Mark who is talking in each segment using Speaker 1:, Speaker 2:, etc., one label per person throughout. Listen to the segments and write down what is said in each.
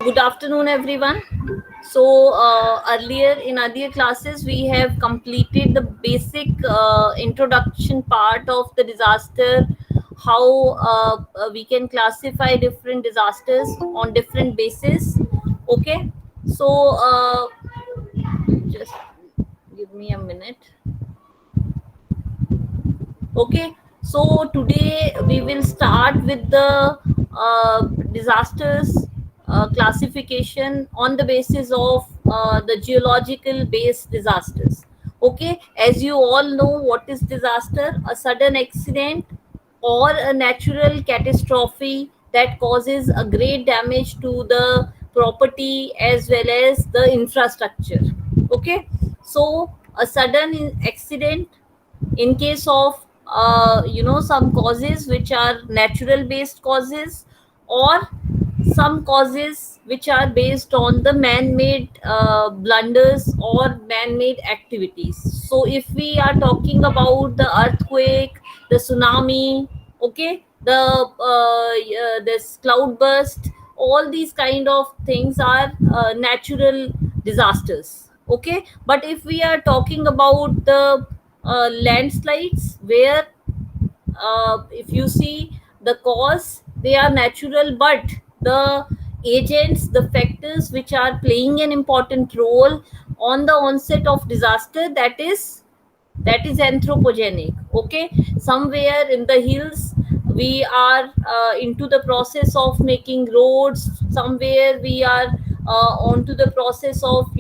Speaker 1: Good afternoon, everyone. So, earlier in earlier classes, we have completed the basic introduction part of the disaster, how we can classify different disasters on different bases. Okay, so just give me a minute. Okay, so today we will start with the disasters classification on the basis of the geological based disasters. Okay, as you all know, what is disaster? A sudden accident or a natural catastrophe that causes a great damage to the property as well as the infrastructure. Okay, so a sudden accident in case of some causes which are natural based causes, or some causes which are based on the man made blunders or man made activities. So if we are talking about the earthquake, the tsunami, okay, the this cloud burst, all these kind of things are natural disasters. Okay, but if we are talking about the landslides, where if you see the cause, they are natural, but the agents, the factors which are playing an important role on the onset of disaster, that is anthropogenic. Okay, somewhere in the hills we are into the process of making roads, somewhere we are onto the process of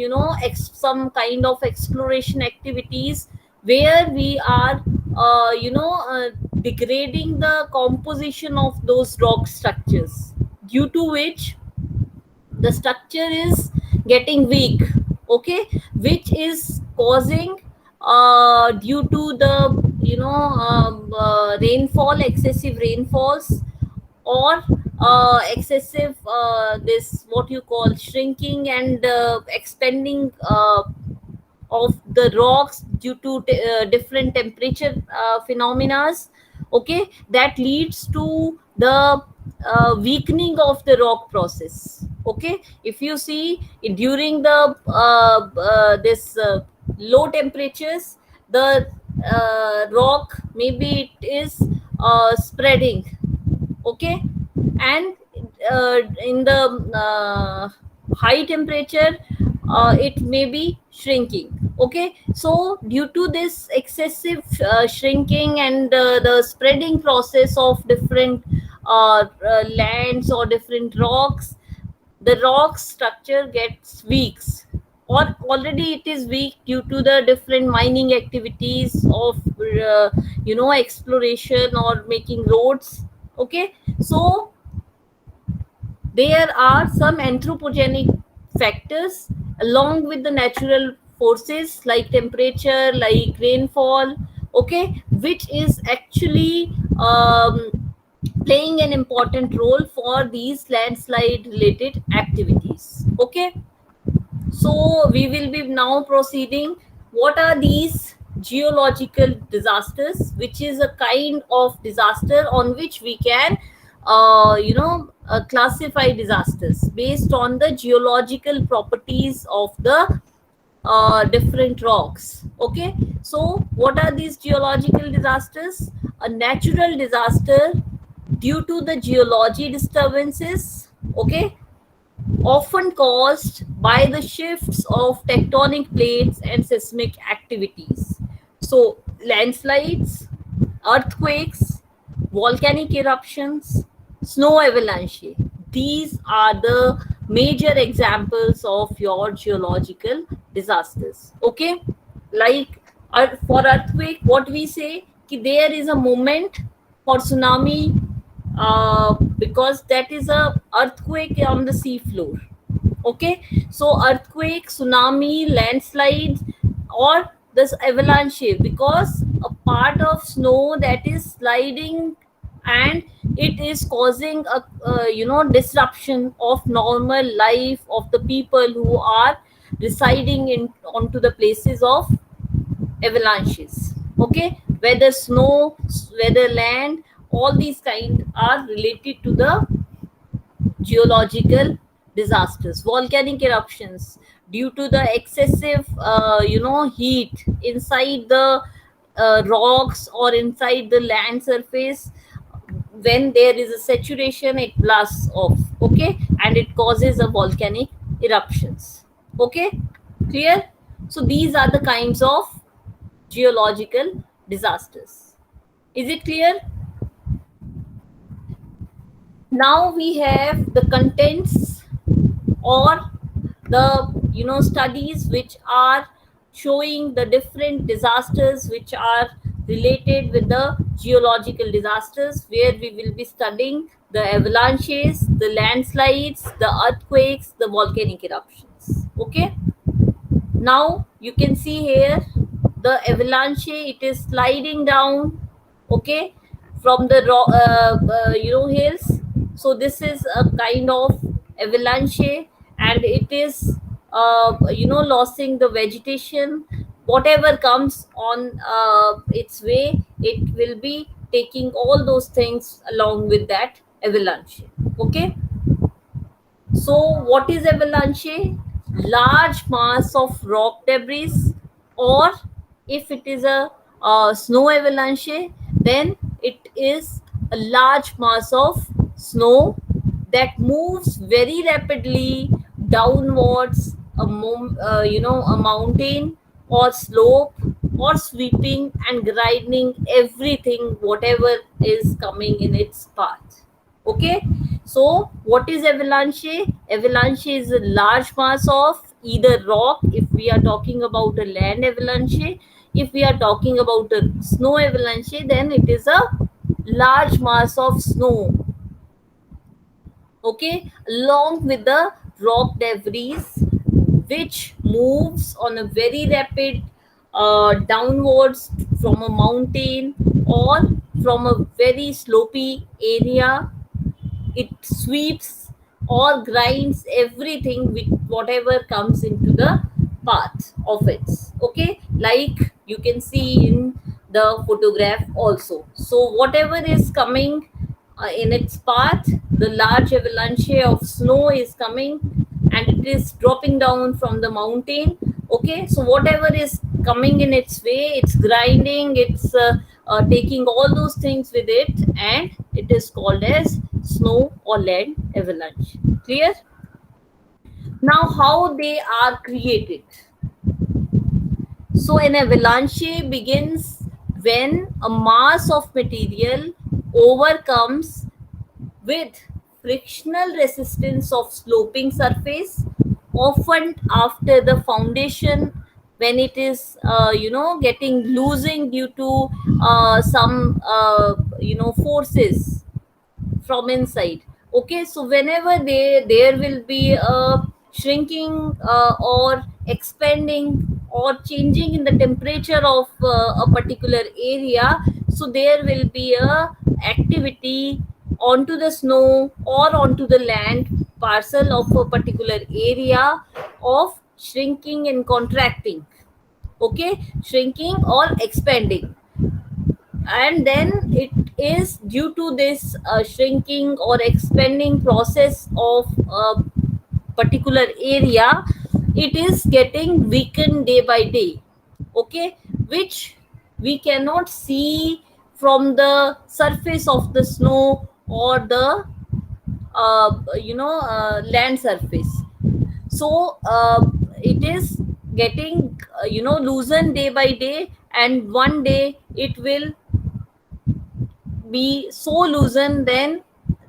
Speaker 1: some kind of exploration activities, where we are degrading the composition of those rock structures, due to which the structure is getting weak. Okay, which is causing due to the rainfall, excessive rainfalls, or excessive this what you call shrinking and expanding of the rocks due to different temperature phenomena. Okay, that leads to the weakening of the rock process. Okay, if you see during the this low temperatures, the rock maybe it is spreading. Okay, and in the high temperature, it may be shrinking. Okay, so due to this excessive shrinking and the spreading process of different lands or different rocks, the rock structure gets weak, or already it is weak due to the different mining activities of exploration or making roads. Okay, so there are some anthropogenic factors along with the natural forces like temperature, like rainfall. Okay, which is actually playing an important role for these landslide related activities. Okay, so we will be now proceeding. What are these geological disasters? Which is a kind of disaster on which we can, classify disasters based on the geological properties of the different rocks. Okay, so what are these geological disasters? A natural disaster due to the geology disturbances. Okay, often caused by the shifts of tectonic plates and seismic activities. So, landslides, earthquakes, volcanic eruptions, snow avalanche. These are the major examples of your geological disasters. Okay, like for earthquake, what we say, ki there is a moment. For tsunami, because that is a earthquake on the sea floor. Okay, so earthquake, tsunami, landslides, or this avalanche, because a part of snow that is sliding and it is causing a disruption of normal life of the people who are residing in onto the places of avalanches. Okay, whether snow, whether land, all these kind are related to the geological disasters, volcanic eruptions due to the excessive heat inside the rocks or inside the land surface. When there is a saturation, it blasts off, okay, and it causes a volcanic eruptions. Okay, clear? So these are the kinds of geological disasters. Is it clear? Now we have the contents, or the studies which are showing the different disasters which are related with the geological disasters, where we will be studying the avalanches, the landslides, the earthquakes, the volcanic eruptions. Okay, now you can see here the avalanche, it is sliding down, okay, from the hills. So this is a kind of avalanche, and it is losing the vegetation. Whatever comes on its way, it will be taking all those things along with that avalanche. Okay, so, what is avalanche? Large mass of rock debris, or if it is a snow avalanche, then it is a large mass of snow that moves very rapidly downwards a mountain or slope, or sweeping and grinding everything whatever is coming in its path. Okay, so what is avalanche? Avalanche is a large mass of either rock, if we are talking about a land avalanche. If we are talking about a snow avalanche, then it is a large mass of snow, okay, along with the rock debris, which moves on a very rapid downwards from a mountain or from a very slopy area. It sweeps or grinds everything with whatever comes into the path of it. Okay, like you can see in the photograph also. So whatever is coming in its path, the large avalanche of snow is coming, and it is dropping down from the mountain. Okay, so whatever is coming in its way, it's grinding, it's taking all those things with it, and it is called as snow or land avalanche. Clear? Now, how they are created? So an avalanche begins when a mass of material overcomes with frictional resistance of sloping surface, often after the foundation, when it is getting losing due to some forces from inside. Okay, so whenever there will be a shrinking or expanding or changing in the temperature of a particular area, so there will be a activity onto the snow or onto the land parcel of a particular area of shrinking and contracting. Okay, shrinking or expanding, and then it is due to this shrinking or expanding process of a particular area, it is getting weakened day by day. Okay, which we cannot see from the surface of the snow or the land surface. So it is getting loosened day by day, and one day it will be so loosened then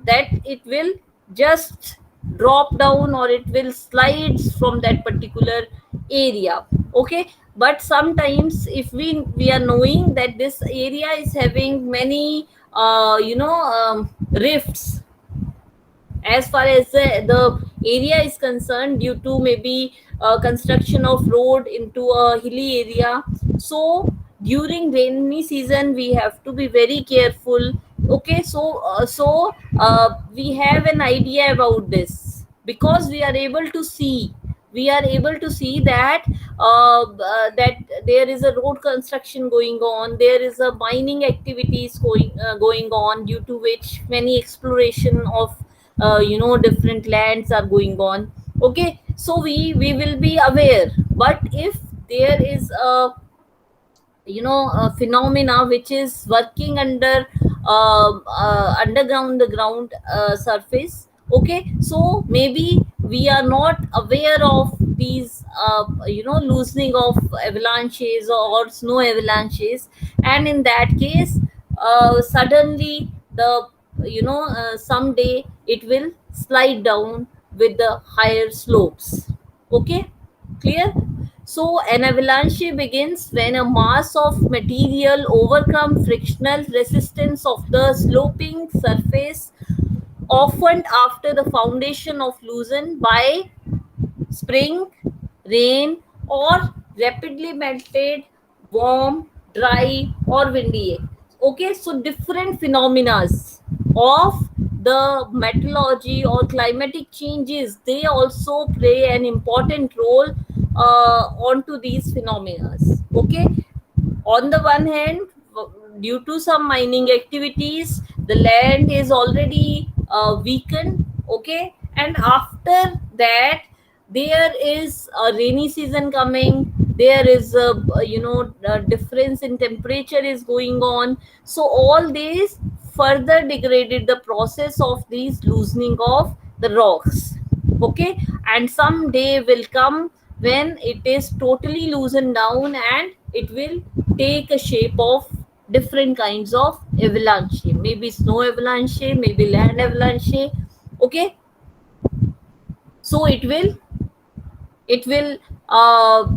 Speaker 1: that it will just drop down, or it will slide from that particular area. Okay, but sometimes if we are knowing that this area is having many rifts, as far as the area is concerned, due to maybe construction of road into a hilly area. So during rainy season we have to be very careful. Okay, so we have an idea about this, because we are able to see that that there is a road construction going on, there is a mining activities going on, due to which many exploration of different lands are going on. Okay, so we will be aware. But if there is a phenomena which is working under underground, the ground surface, okay, so maybe we are not aware of these loosening of avalanches or snow avalanches, and in that case suddenly the someday it will slide down with the higher slopes. Okay, clear? So an avalanche begins when a mass of material overcomes frictional resistance of the sloping surface, often after the foundation of loosened by spring, rain, or rapidly melted, warm, dry, or windy. Okay, so different phenomena of the meteorology or climatic changes, they also play an important role onto these phenomena. Okay, on the one hand, due to some mining activities, the land is already weakened. Okay, and after that there is a rainy season coming, there is a difference in temperature is going on, so all these further degraded the process of these loosening of the rocks. Okay, and some day will come when it is totally loosened down and it will take a shape of different kinds of avalanche, maybe snow avalanche, maybe land avalanche. Okay, so it will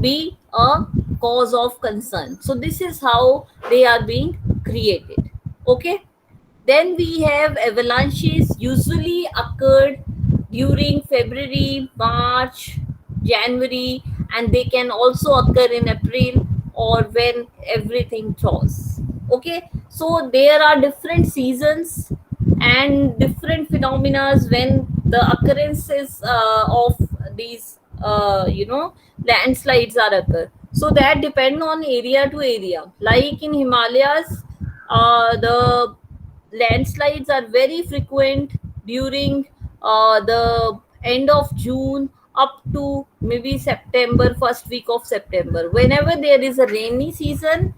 Speaker 1: be a cause of concern. So this is how they are being created. Okay, then we have avalanches usually occurred during February, March, January, and they can also occur in April or when everything thaws. Okay, so there are different seasons and different phenomena when the occurrences of these landslides are occur. So that depend on area to area. Like in Himalayas, the landslides are very frequent during the end of June up to maybe September, first week of September. Whenever there is a rainy season,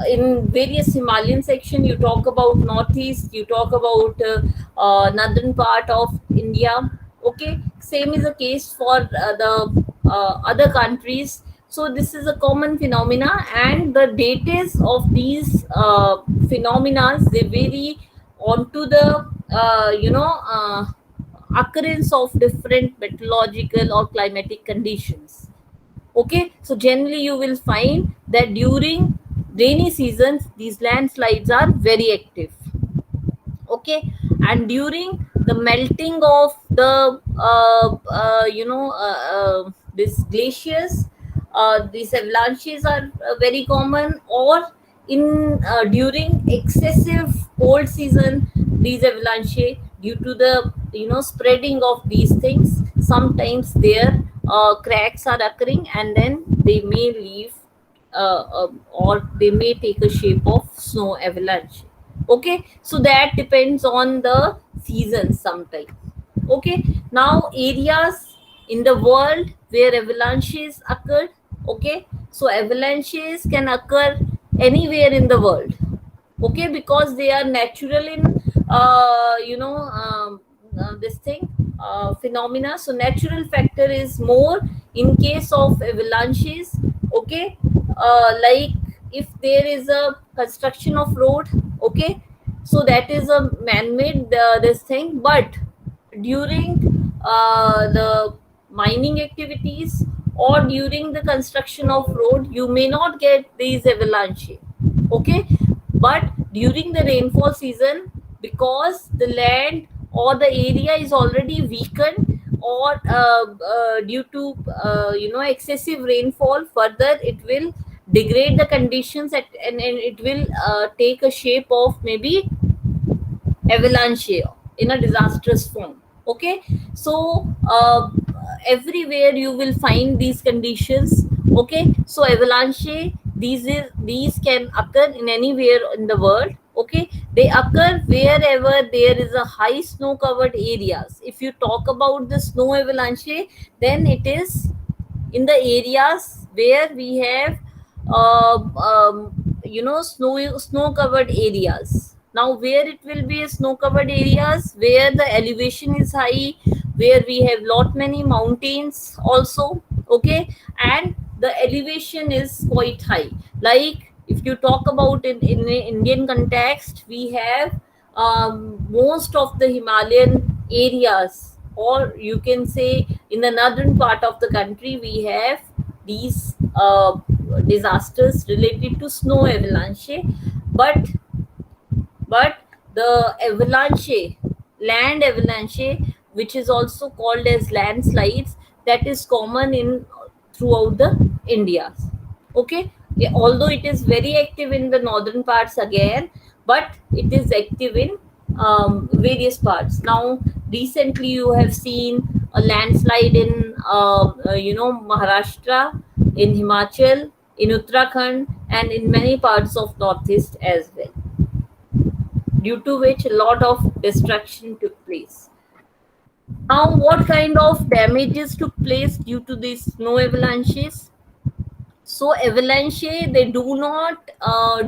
Speaker 1: in various Himalayan section, you talk about northeast, you talk about northern part of India. Okay, same is the case for the other countries. So this is a common phenomena, and the dates of these phenomena, they vary onto the occurrence of different meteorological or climatic conditions. Okay, so generally you will find that during rainy seasons these landslides are very active. Okay, and during the melting of the these glaciers, these avalanches are very common, or in during excessive cold season, these avalanche, due to the spreading of these things, sometimes their cracks are occurring and then they may leave or they may take a shape of snow avalanche. Okay, so that depends on the season sometime. Okay, now areas in the world where avalanches occur. Okay, so avalanches can occur anywhere in the world. Okay, because they are natural in this thing phenomena. So natural factor is more in case of avalanches. Okay, like if there is a construction of road, okay, so that is a man-made this thing. But during the mining activities or during the construction of road, you may not get these avalanche. Okay, but during the rainfall season, because the land or the area is already weakened, or due to excessive rainfall, further it will degrade the conditions and it will take a shape of maybe avalanche in a disastrous form. Okay, so everywhere you will find these conditions. Okay, so avalanche, these can occur in anywhere in the world. Okay, they occur wherever there is a high snow covered areas. If you talk about the snow avalanche, then it is in the areas where we have snow covered areas. Now where it will be a snow covered areas, where the elevation is high, where we have lot many mountains also. Okay, and the elevation is quite high. Like if you talk about in the Indian context, we have most of the Himalayan areas, or you can say in the northern part of the country, we have these disasters related to snow avalanche. But but the avalanche, land avalanche, which is also called as landslides, that is common in throughout the India. Okay, yeah, although it is very active in the northern parts again, but it is active in various parts. Now recently you have seen a landslide in Maharashtra, in Himachal, in Uttarakhand, and in many parts of northeast as well, due to which a lot of destruction took place. Now, what kind of damages took place due to these snow avalanches? So, avalanche, they do not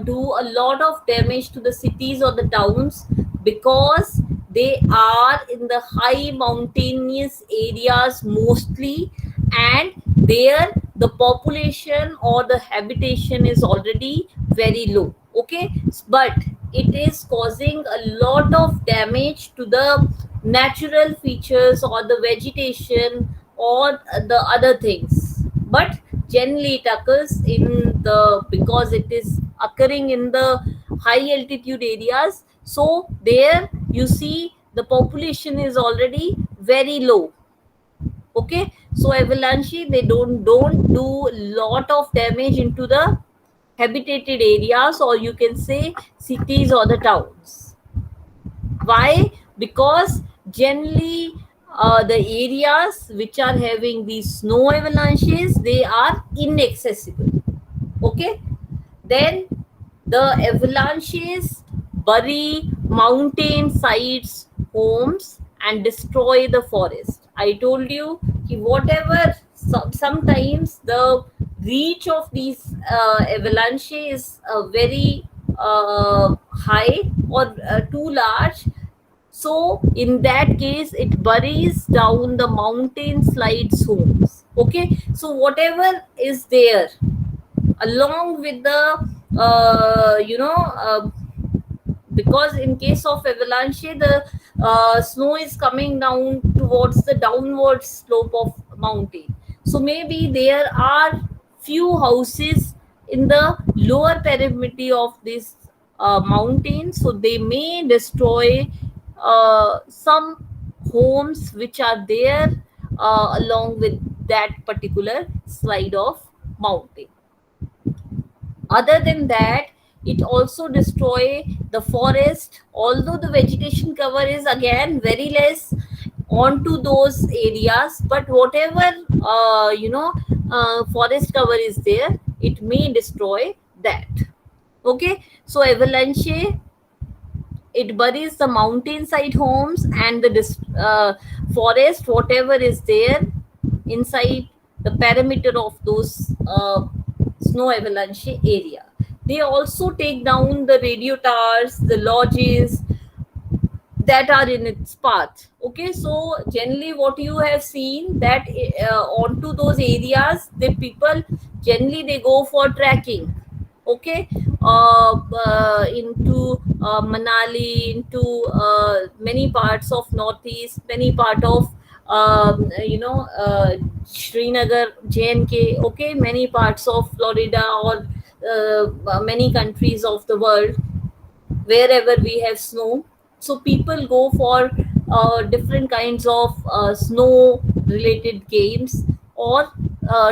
Speaker 1: do a lot of damage to the cities or the towns, because they are in the high mountainous areas mostly, and there the population or the habitation is already very low. Okay, but it is causing a lot of damage to the natural features or the vegetation or the other things. But generally it occurs in the, because it is occurring in the high altitude areas, so there you see the population is already very low. Okay, so avalanche, they don't do lot of damage into the habitated areas, or you can say cities or the towns. Why? Because generally the areas which are having these snow avalanches, they are inaccessible. Okay, then the avalanches bury mountain sides, homes, and destroy the forest. I told you ki whatever, sometimes the reach of these avalanche is very high or too large. So in that case, it buries down the mountain slides homes. Okay, so whatever is there along with the because in case of avalanche, the snow is coming down towards the downward slope of mountain. So maybe there are few houses in the lower pyramid of this mountain, so they may destroy some homes which are there along with that particular slide of mountain. Other than that, it also destroy the forest, although the vegetation cover is again very less onto those areas, but whatever forest cover is there, it may destroy that. Okay, so avalanche, it buries the mountainside homes and the forest, whatever is there inside the perimeter of those snow avalanche area. They also take down the radio towers, the lodges that are in its path. Okay, so generally what you have seen that onto those areas, the people generally they go for trekking. Okay, into Manali, into many parts of northeast, many part of Srinagar, JNK. Okay, many parts of Florida, or many countries of the world wherever we have snow. So people go for different kinds of snow related games or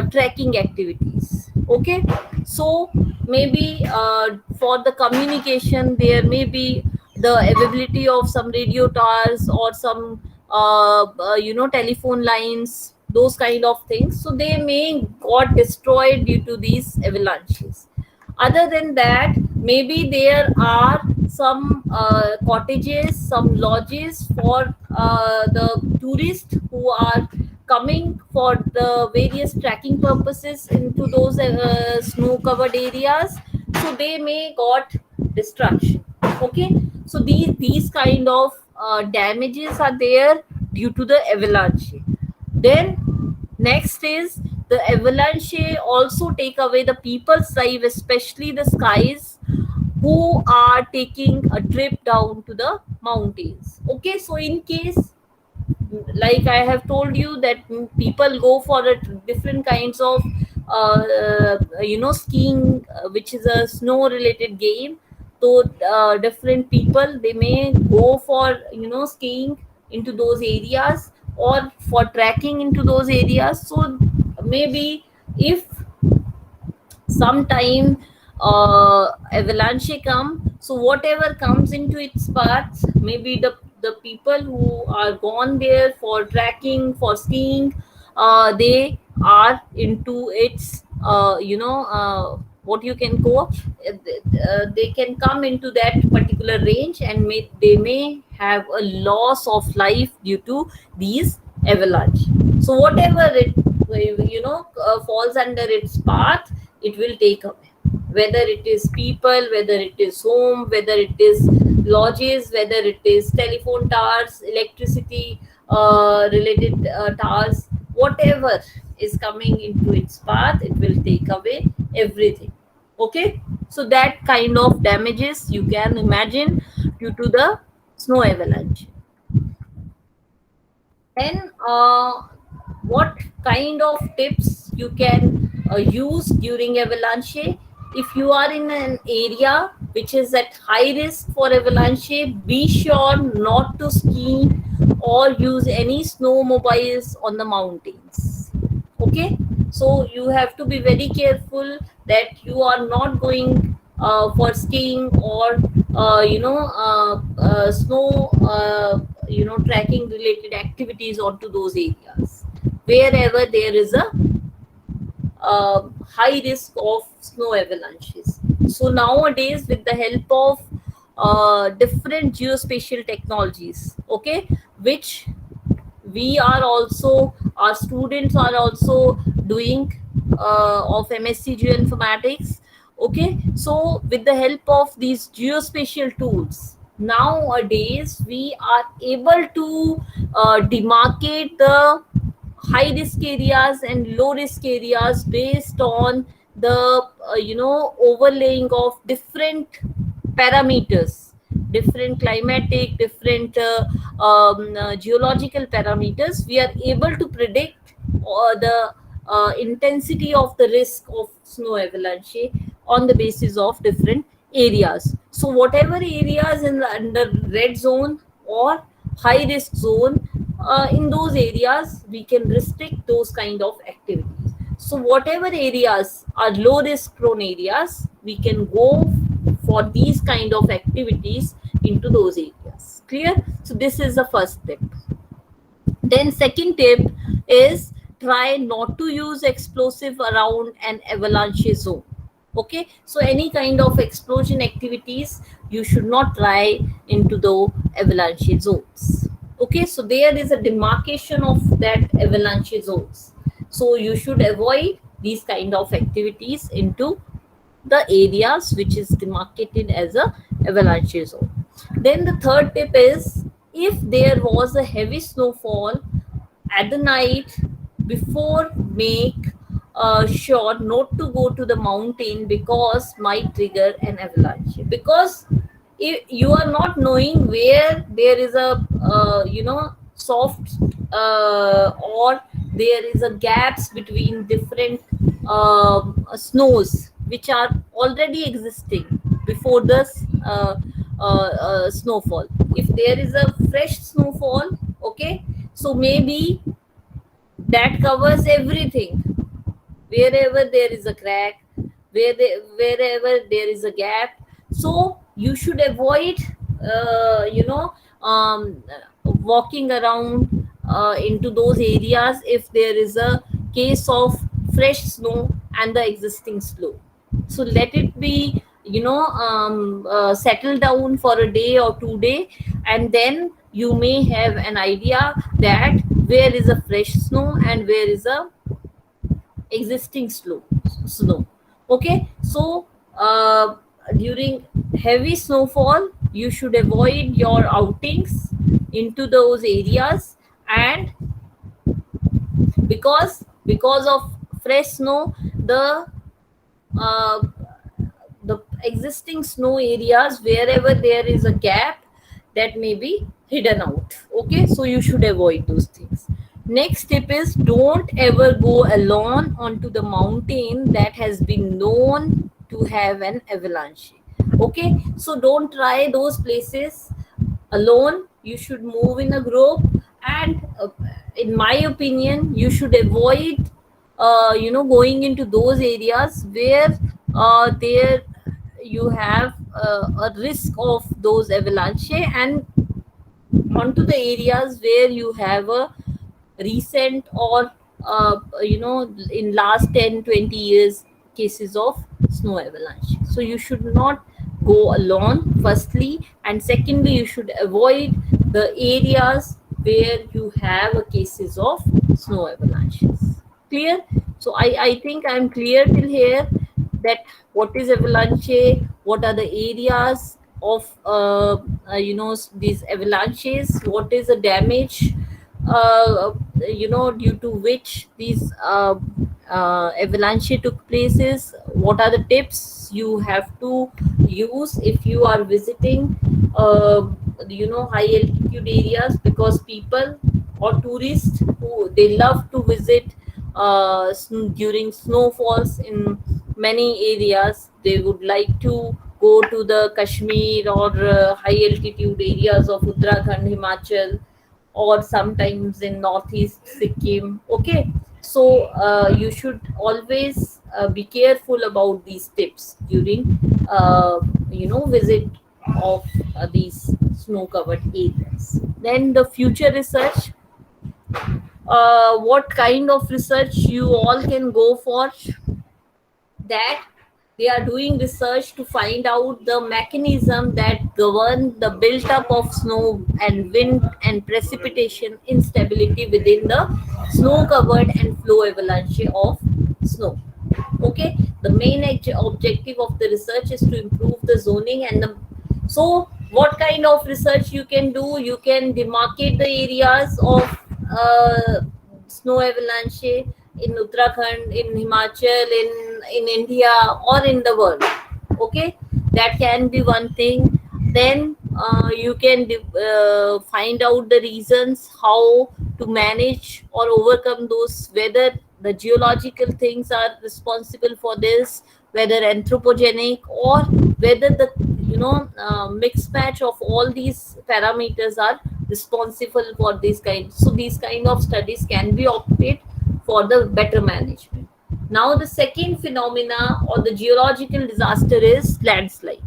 Speaker 1: trekking activities. Okay, so maybe for the communication, there may be the availability of some radio towers or some telephone lines, those kind of things, so they may got destroyed due to these avalanches. Other than that, maybe there are some cottages, some lodges for the tourists who are coming for the various trekking purposes into those snow covered areas, so they may got destruction. Okay, so these kind of damages are there due to the avalanche. Then next is the avalanche also take away the people's life, especially the skies who are taking a trip down to the mountains. Okay, so in case, like I have told you, that people go for a different kinds of skiing, which is a snow related game. So different people, they may go for skiing into those areas, or for trekking into those areas. So maybe if sometime avalanche come, so whatever comes into its path, maybe the people who are gone there for trekking, for skiing, they are into its what you can call, they can come into that particular range, and they may have a loss of life due to these avalanche. So whatever it falls under its path, it will take away, whether it is people, whether it is home, whether it is lodges, whether it is telephone towers, electricity related towers, whatever is coming into its path, it will take away everything. Okay, so that kind of damages you can imagine due to the snow avalanche. Then what kind of tips you can use during avalanche? If you are in an area which is at high risk for avalanche, be sure not to ski or use any snowmobiles on the mountains. Okay, so you have to be very careful that you are not going for skiing or snow trekking related activities onto those areas wherever there is a high risk of snow avalanches. So nowadays, with the help of different geospatial technologies, okay, which we are also, our students are also doing of MSc Geoinformatics. Okay, so with the help of these geospatial tools, nowadays we are able to demarcate the high risk areas and low risk areas based on the overlaying of different parameters, different climatic, different geological parameters. We are able to predict the intensity of the risk of snow avalanche on the basis of different areas. So whatever areas in the under red zone or high risk zone, in those areas we can restrict those kind of activities. So whatever areas are low risk prone areas, we can go for these kind of activities into those areas. Clear? So this is the first tip. Then second tip is, try not to use explosive around an avalanche zone. Okay, so any kind of explosion activities you should not try into the avalanche zones. Okay, so there is a demarcation of that avalanche zones, so you should avoid these kind of activities into the areas which is demarcated as a avalanche zone. Then the third tip is, if there was a heavy snowfall at the night, before, make sure not to go to the mountain, because might trigger an avalanche. Because if you are not knowing where there is a soft or there is a gaps between different snows which are already existing before the snowfall. If there is a fresh snowfall, okay, so maybe that covers everything. Wherever there is a crack, wherever there is a gap, so you should avoid walking around into those areas if there is a case of fresh snow and the existing snow. So let it be settle down for a day or 2 day, and then you may have an idea that where is a fresh snow and where is a existing snow. Okay, so during heavy snowfall you should avoid your outings into those areas, and because of fresh snow, uh, the existing snow areas, wherever there is a gap, that may be hidden out. Okay, so you should avoid those things. Next tip is, don't ever go alone onto the mountain that has been known to have an avalanche. Okay, so don't try those places alone. You should move in a group, and in my opinion you should avoid going into those areas where there you have a risk of those avalanche, and onto the areas where you have a recent or in last 10-20 years cases of snow avalanche. So you should not go alone, firstly, and secondly you should avoid the areas where you have a cases of snow avalanches. Clear? So I think I'm clear till here, that what is avalanche, what are the areas of these avalanches, what is the damage due to which these avalanche took places, what are the tips you have to use if you are visiting high altitude areas, because people or tourists who they love to visit during snowfalls in many areas. They would like to go to the Kashmir or high altitude areas of Uttarakhand, Himachal, or sometimes in northeast Sikkim. Okay, so you should always be careful about these tips during visit of these snow covered areas. Then the future research, what kind of research you all can go for, that they are doing research to find out the mechanism that govern the build-up of snow and wind and precipitation instability within the snow-covered and flow avalanche of snow. Okay, the main objective of the research is to improve the zoning and the. So what kind of research you can do? You can demarcate the areas of snow avalanche in Uttarakhand, in Himachal, in India, or in the world. Okay, that can be one thing. Then you can find out the reasons how to manage or overcome those, whether the geological things are responsible for this, whether anthropogenic, or whether the mixed match of all these parameters are responsible for this kind. So these kind of studies can be opted for the better management. Now the second phenomena or the geological disaster is landslide.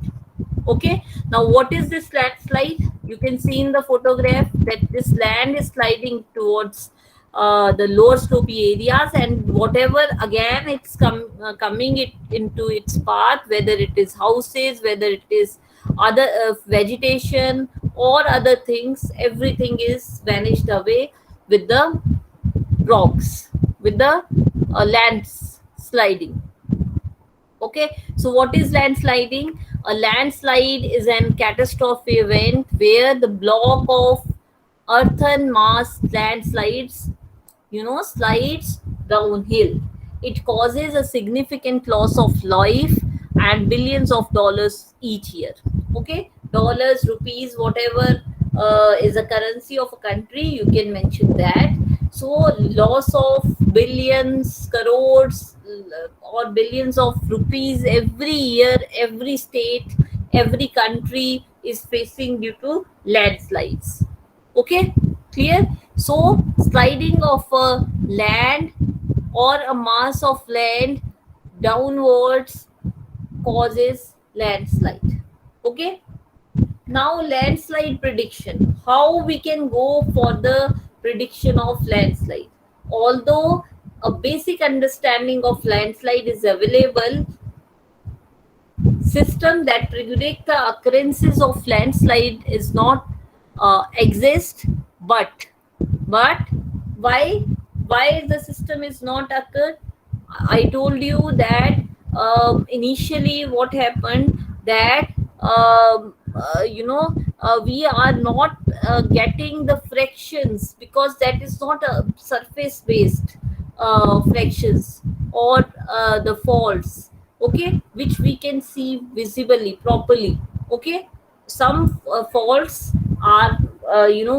Speaker 1: Okay, now what is this landslide? You can see in the photograph that this land is sliding towards the lower slopey areas, and whatever again it's coming it into its path, whether it is houses, whether it is other vegetation or other things, everything is vanished away with the rocks, with the land sliding. Okay, so what is landsliding? A landslide is an catastrophic event where the block of earthen mass landslides, slides downhill. It causes a significant loss of life and billions of dollars each year. Okay, dollars, rupees, whatever is a currency of a country, you can mention that. So loss of billions, crores, or billions of rupees every year, every state, every country is facing due to landslides. Okay, clear? So sliding of a land or a mass of land downwards causes landslide. Okay, now landslide prediction, how we can go for the prediction of landslide. Although a basic understanding of landslide is available, system that predict the occurrences of landslide is not exist, but but why why the system is not occurred? I told you that initially what happened, that we are not getting the fractions, because that is not a surface based fractions, or the faults, okay, which we can see visibly properly. Okay, some faults are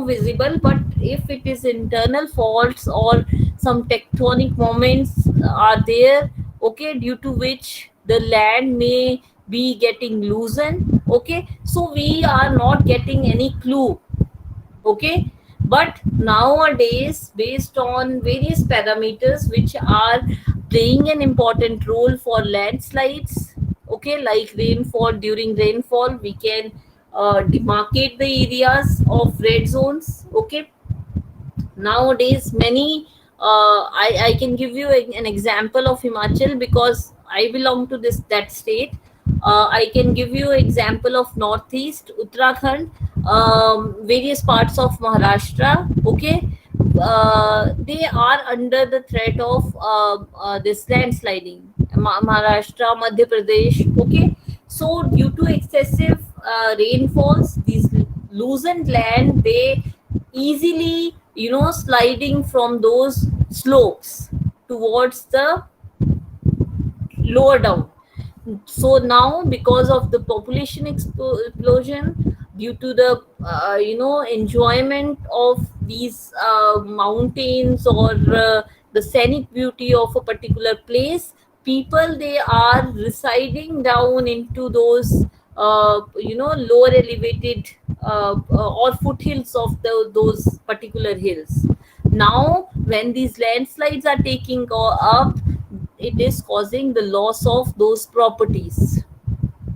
Speaker 1: visible, but if it is internal faults or some tectonic moments are there, okay, due to which the land may be getting loosened, okay, so we are not getting any clue. Okay, but nowadays, based on various parameters which are playing an important role for landslides, okay, like rainfall, during rainfall we can demarcate the areas of red zones. Okay, nowadays many I can give you an example of Himachal, because I belong to this that state. I can give you example of northeast Uttarakhand, various parts of Maharashtra. Okay, they are under the threat of this landsliding. Maharashtra, Madhya Pradesh. Okay, so due to excessive rainfalls, these loosened land, they easily sliding from those slopes towards the lower down. So now, because of the population explosion, due to the enjoyment of these mountains, or the scenic beauty of a particular place, people, they are residing down into those lower elevated or foothills of those particular hills. Now when these landslides are taking up, it is causing the loss of those properties.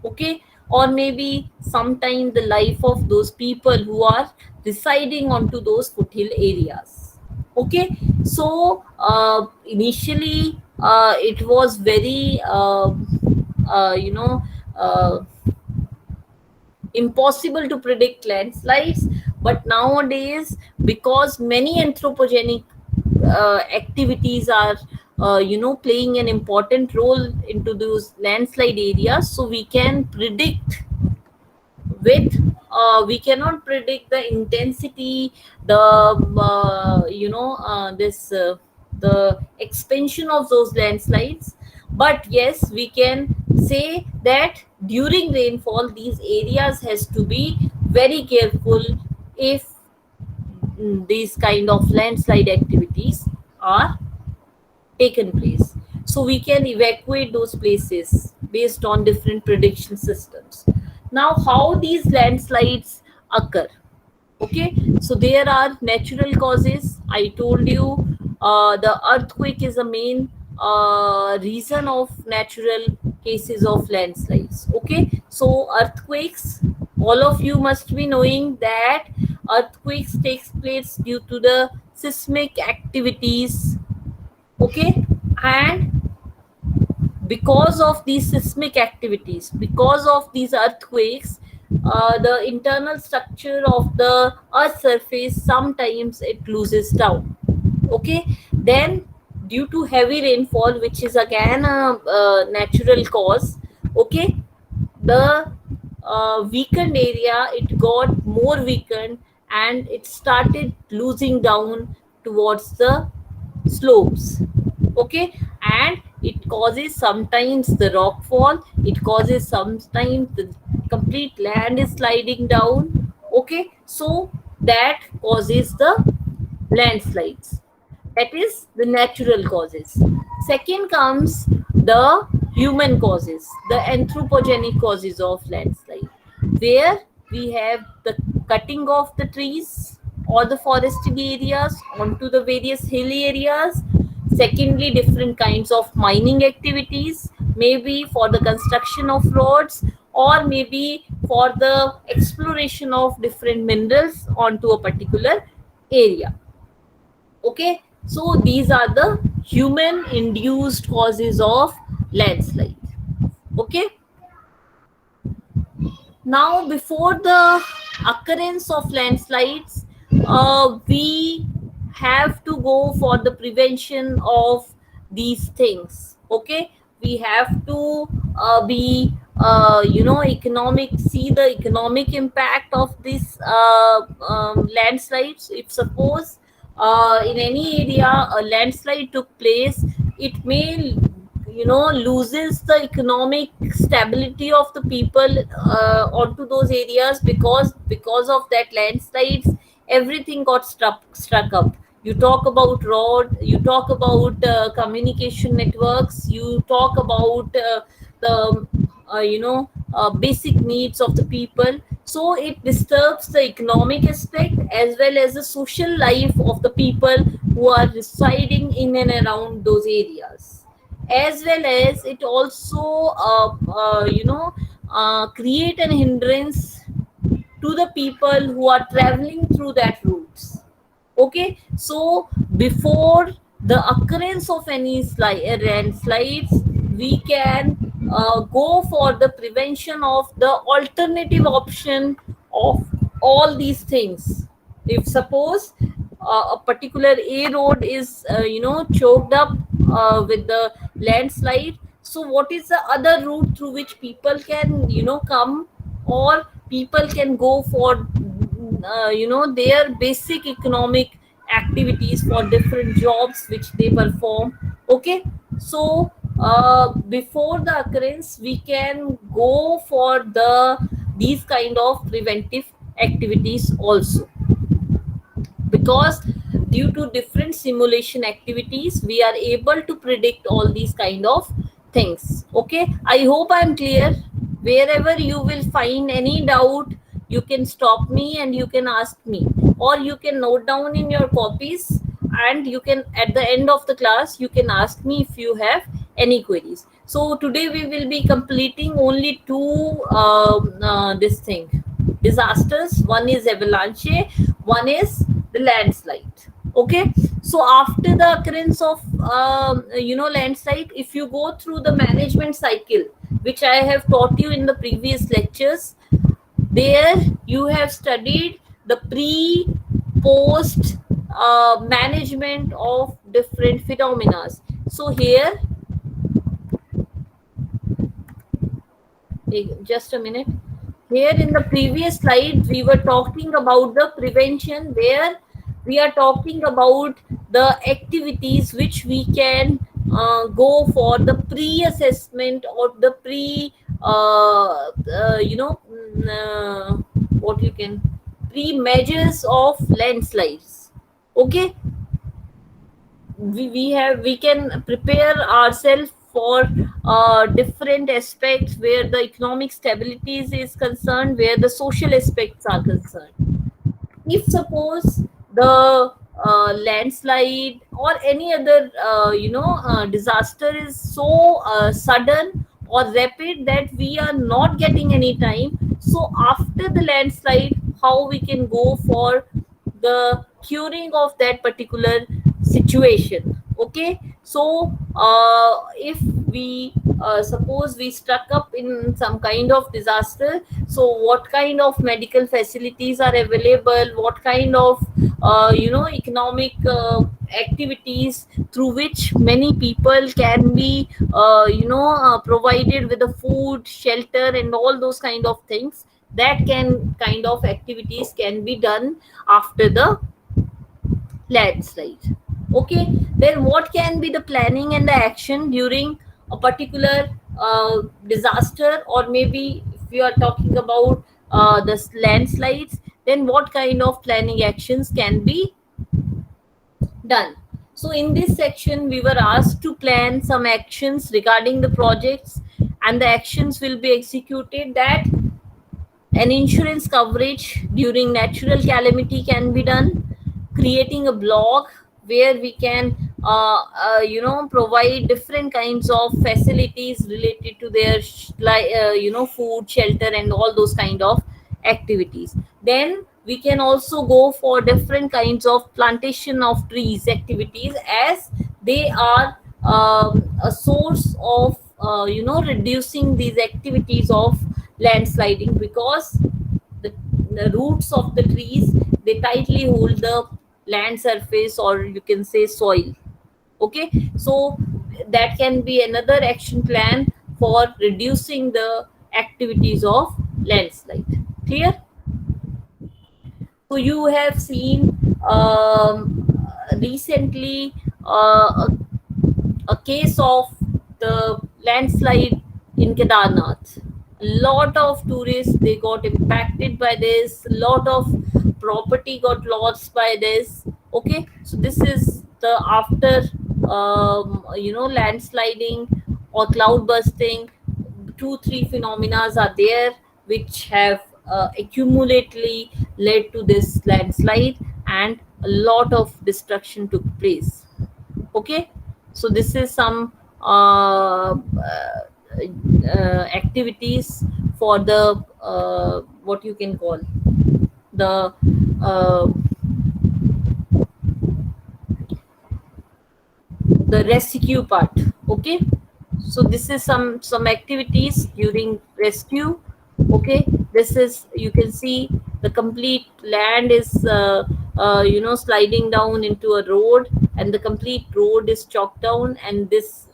Speaker 1: Okay, or maybe sometime the life of those people who are residing onto those foothill areas. Okay, so initially it was very you know uh, impossible to predict landslides, but nowadays, because many anthropogenic activities are playing an important role into those landslide areas, so we can predict with we cannot predict the intensity, the this the expansion of those landslides, but yes, we can say that during rainfall these areas has to be very careful if these kind of landslide activities are taken place, so we can evacuate those places based on different prediction systems. Now, how these landslides occur? Okay, so there are natural causes. I told you the earthquake is a main reason of natural cases of landslides. Okay, so earthquakes, all of you must be knowing that earthquakes takes place due to the seismic activities. Okay, and because of these seismic activities, because of these earthquakes, the internal structure of the earth surface sometimes it loses down. Okay, then due to heavy rainfall, which is again a natural cause, okay, the weakened area, it got more weakened, and it started losing down towards the slopes. Okay, and it causes sometimes the rock fall, it causes sometimes the complete land is sliding down. Okay, so that causes the landslides. That is the natural causes. Second comes the human causes, the anthropogenic causes of landslide, where we have the cutting of the trees or the forested areas onto the various hill areas. Secondly, different kinds of mining activities, maybe for the construction of roads, or maybe for the exploration of different minerals onto a particular area. Okay, so these are the human induced causes of landslide. Okay, Now, before the occurrence of landslides, we have to go for the prevention of these things. Okay, we have to be, economic, see the economic impact of this landslides. If suppose in any area a landslide took place, it may, loses the economic stability of the people onto those areas, because of that landslides everything got struck up. You talk about road, you talk about communication networks, you talk about the basic needs of the people. So it disturbs the economic aspect as well as the social life of the people who are residing in and around those areas, as well as it also create an hindrance to the people who are traveling through that routes. Okay, so before the occurrence of any landslides, we can go for the prevention of the alternative option of all these things. If suppose a particular A road is choked up with the landslide, so what is the other route through which people can come, or people can go for their basic economic activities for different jobs which they perform. Okay, so before the occurrence we can go for these kind of preventive activities also, because due to different simulation activities we are able to predict all these kind of things. Okay, I hope I'm clear. Wherever you will find any doubt, you can stop me and you can ask me, or you can note down in your copies, and you can, at the end of the class, you can ask me if you have any queries. So today we will be completing only two this thing disasters. One is avalanche, one is the landslide. Okay, so after the occurrence of landslide, if you go through the management cycle which I have taught you in the previous lectures, there you have studied the pre post management of different phenomena. So here, just a minute. Here in the previous slide, we were talking about the prevention, where we are talking about the activities which we can go for the pre-assessment or the what you can pre-measures of landslides. Okay, we can prepare ourselves for different aspects where the economic stability is concerned, where the social aspects are concerned. If suppose the landslide or any other disaster is so sudden or rapid that we are not getting any time, so after the landslide how we can go for the curing of that particular situation. Okay, so if we suppose we struck up in some kind of disaster, so what kind of medical facilities are available, what kind of economic activities through which many people can be provided with the food, shelter and all those kind of things, that can kind of activities can be done after the landslide. Okay, then what can be the planning and the action during a particular disaster, or maybe if we are talking about the landslides, then what kind of planning actions can be done. So in this section we were asked to plan some actions regarding the projects, and the actions will be executed that an insurance coverage during natural calamity can be done, creating a blog where we can provide different kinds of facilities related to their food, shelter and all those kind of activities. Then we can also go for different kinds of plantation of trees activities, as they are a source of reducing these activities of landsliding, because the, the roots of the trees, they tightly hold the land surface, or you can say soil. Okay, so that can be another action plan for reducing the activities of landslide. Clear? So you have seen recently a case of the landslide in Kedarnath. A lot of tourists, they got impacted by this. A lot of property got lost by this. Okay, so this is the after landsliding or cloud bursting. 2 3 phenomena are there which have accumulately led to this landslide, and a lot of destruction took place. Okay, so this is some activities for the what you can call the uh, rescue part. Okay, so this is some activities during rescue. Okay, this is, you can see the complete land is sliding down into a road, and the complete road is chopped down, and this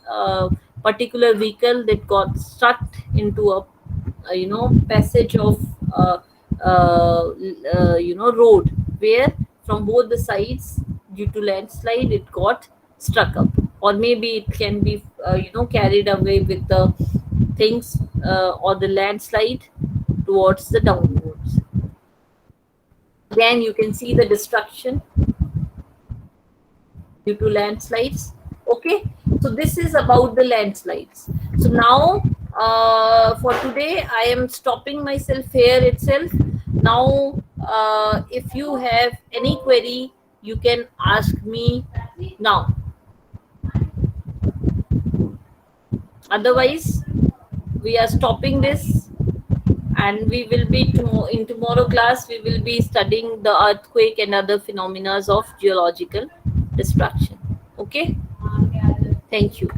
Speaker 1: particular vehicle that got stuck into a passage of uh, road, where from both the sides, due to landslide, it got struck up, or maybe it can be carried away with the things, or the landslide towards the downwards. Then you can see the destruction due to landslides. Okay, so this is about the landslides. So now, for today, I am stopping myself here itself. Now, if you have any query, you can ask me now. Otherwise, we are stopping this, and we will be in tomorrow class, we will be studying the earthquake and other phenomena of geological destruction. Okay, thank you.